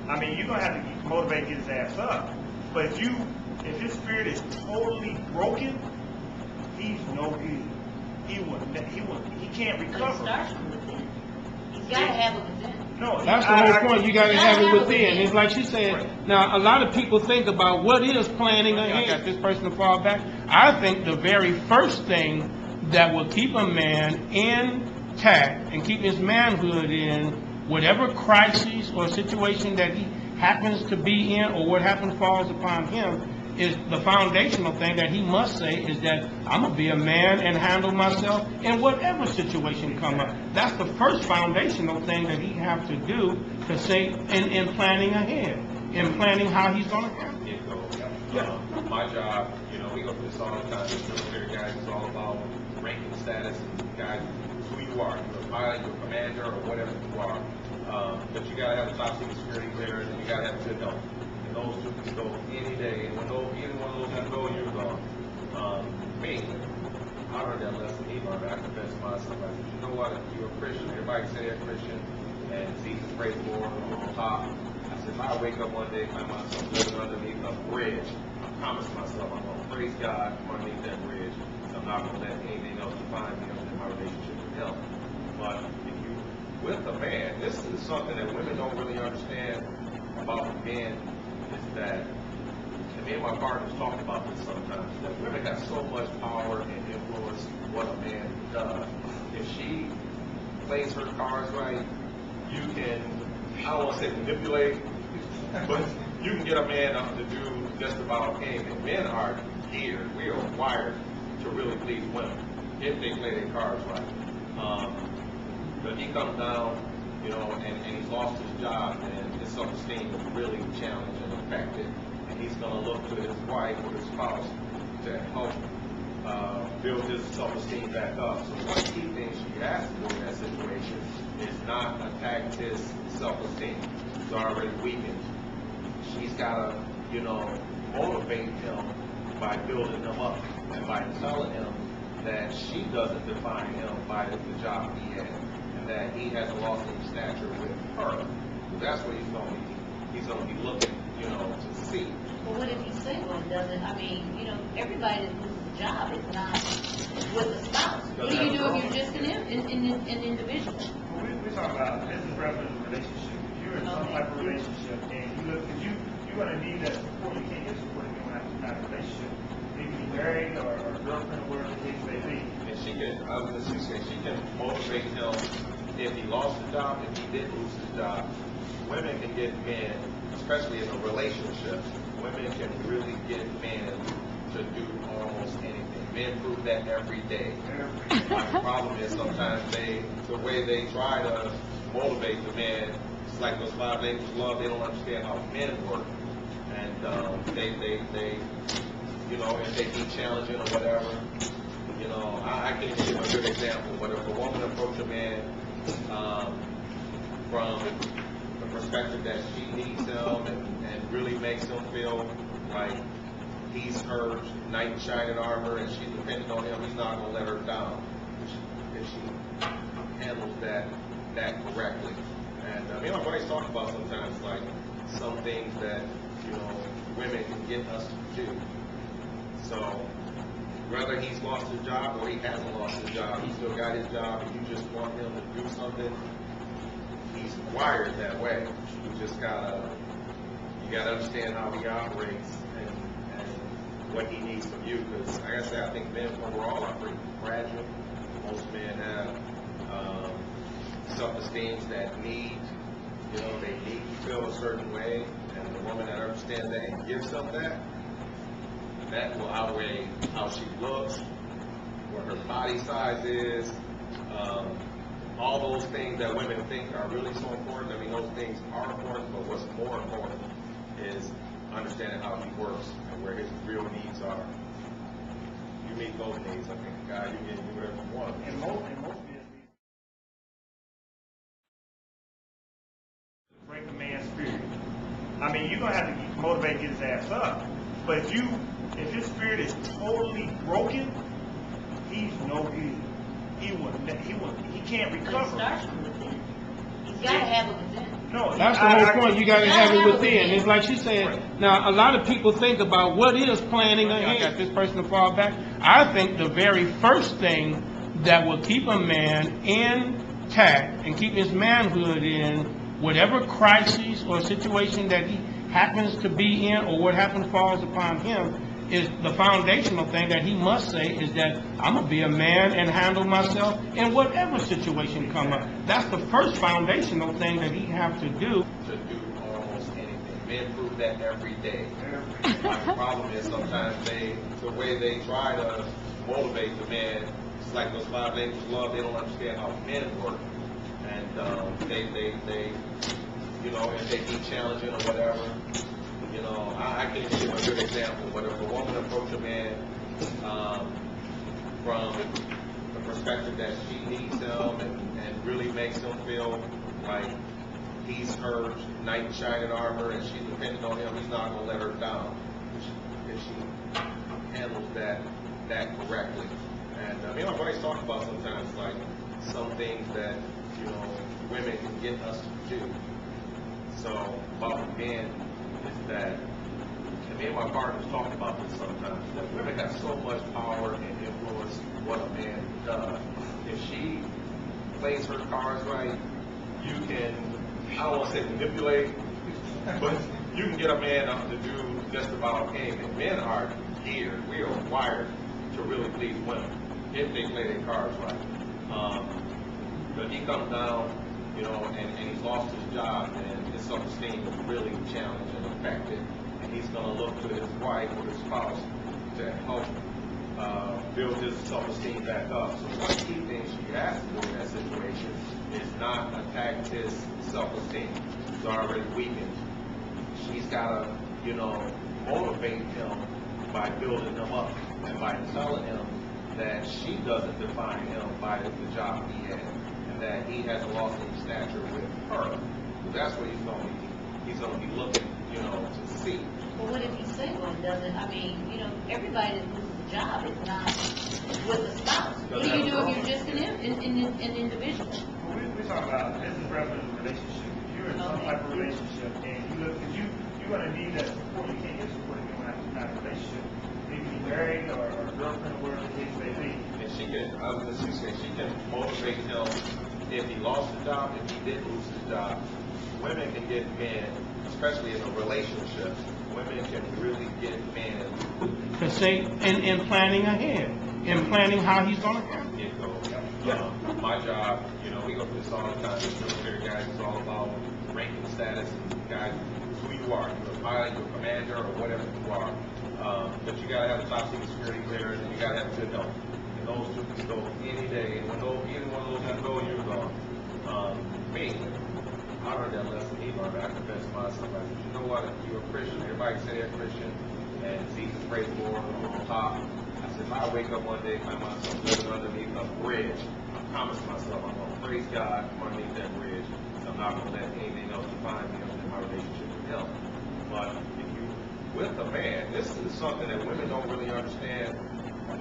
I mean, you're gonna have to motivate, get his ass up. But if his spirit is totally broken, he's no good. He can't recover. It starts from within. He's got to have it within. No, that's the whole point. You got to have it within. It's like she said. Right. Now, a lot of people think about what is planning ahead. I got this person to fall back. I think the very first thing that will keep a man intact and keep his manhood in whatever crisis or situation that he happens to be in, or what happens falls upon him, is the foundational thing that he must say is that I'm going to be a man and handle myself in whatever situation come up. That's the first foundational thing that he have to do to say in planning ahead, in planning how he's going to handle it. My job, we go through this all the time. This military guys is all about ranking status and guys, who you are. You're a pilot, you're a commander, or whatever you are. But you got to have a top secret security clearance, and you got to have a good health. Those two can go any day, and when either one of those can go, you're gone. Me, I learned that lesson. He learned that. I confess to myself. I said, you know what? If you're a Christian, everybody say they're Christian, and Jesus prays for on top. I said, if I wake up one day, find myself living underneath a bridge, I promise myself I'm going to praise God underneath that bridge. So I'm not going to let anything else define me other than my relationship with Him. But if you with a man, this is something that women don't really understand about men. Is that, and me and my partners talk about this sometimes, that women have so much power and influence what a man does. If she plays her cards right, you can, I don't want to say manipulate, but you can get a man to do just about anything. Men are geared, we are wired to really please women if they play their cards right. But he comes down, and he's lost his job, and his self-esteem is really challenged and affected, and he's going to look to his wife or his spouse to help build his self-esteem back up. So one key thing she has to do in that situation is not attack his self-esteem. He's already weakened. She's got to, motivate him by building him up and by telling him that she doesn't define him by the job he has, and that he has lost in stature with her. So that's what he's going to be looking, to see. Well, what if he's single and doesn't? I mean, everybody that loses a job is not with a spouse. What do you do if you're just an individual? Well, we're talking about this is reference to relationship. If you're in some type of relationship and you're going to need that support, you can't get support if you don't have a relationship. You can be married or a girlfriend or whatever the case may be. And she can motivate him if he lost his job, if he did lose his job. Women can get men, especially in a relationship, women can really get men to do almost anything. Men prove that every day. The problem is sometimes the way they try to motivate the man, it's like those 5 languages of love, they don't understand how men work. And they if they be challenging or whatever, I can give a good example. But if a woman approaches a man from the perspective that she needs him and really makes him feel like he's her knight in shining armor and she's dependent on him, he's not going to let her down if she handles that correctly. And me and my buddies talk about sometimes like some things that women can get us to do. So whether he's lost his job or he hasn't lost his job, he's still got his job, and you just want him to do something, he's wired that way. You gotta understand how he operates and what he needs from you. Because like I said, I think men overall are pretty fragile. Most men have self-esteem that need, they need to feel a certain way, and the woman that understands that and gives them that will outweigh how she looks, what her body size is, all those things that women think are really so important. I mean, those things are important, but what's more important is understanding how he works and where his real needs are. You meet those needs, I think, God, you can do whatever you want. And most men break a man's spirit. I mean, you're gonna have to motivate, get his ass up. But if his spirit is totally broken, he's no good. He can't recover. It starts from within. He's gotta have it within. No, That's the whole point, you gotta have it within. It's like she Right. said, now, a lot of people think about what is planning ahead. I got this person to fall back. I think the very first thing that will keep a man intact and keep his manhood in whatever crisis or situation that he happens to be in or what happens falls upon him is the foundational thing that he must say is that I'm gonna be a man and handle myself in whatever situation come up. That's the first foundational thing that he have to do. To do almost anything. Men prove that every day. My problem is sometimes the way they try to motivate the man, it's like those 5 languages of love, they don't understand how men work. And they you know, if they keep challenging or whatever, you know, I can give a good example. But if a woman approaches a man from the perspective that she needs him and really makes him feel like he's her knight in shining armor and she's depending on him, he's not going to let her down if she handles that correctly. And I mean, my buddies talk about sometimes like some things that, you know, women can get us to do. So about men is that, and me and my partners talk about this sometimes, that women have so much power and influence what a man does. If she plays her cards right, you can, I don't want to say manipulate, but you can get a man to do just about anything. Men are geared, we are wired to really please women if they play their cards right. But he comes down, you know, and he's lost his job and his self-esteem is really challenged and affected. And he's going to look to his wife or his spouse to help build his self-esteem back up. So one key thing she has to do in that situation is not attack his self-esteem. It's already weakened. She's got to, you know, motivate him by building him up and by telling him that she doesn't define him by the job he has and that he has lost in stature with her. That's what he's going to be looking, you know, to see. But what if he's single and doesn't, I mean, you know, everybody that loses a job is not with a spouse. What do you do if you're just an individual? Well, we're talking about this is reference to relationship. If you're in some type of relationship and you look, because you're going to need that support. You can't get support if you don't have a relationship. Maybe you're married or a girlfriend or whatever the case may be. And she can, I was going to say, she can motivate him if he lost his job, if he did lose his job. Women can get men, especially in a relationship, women can really get men To say, in planning ahead, in planning how he's gonna handle it. get those. My job, you know, we go through this all the time. This military guys is all about ranking status and guys, who you are. You're a pilot, you're a commander, or whatever you are. But you gotta have a top secret security clearance and you gotta have good health. And those two can go any day. And when either one of those have to go, you're gone. Me, I learned that lesson. He learned that. I confessed to myself. I said, you know what? If you're a Christian, everybody say they're Christian, and Jesus prays for on top. I said, if I wake up one day and find myself living underneath a bridge, I promise myself I'm going to praise God underneath that bridge. So I'm not going to let anything else define me other than my relationship with Him. But if you with a man, this is something that women don't really understand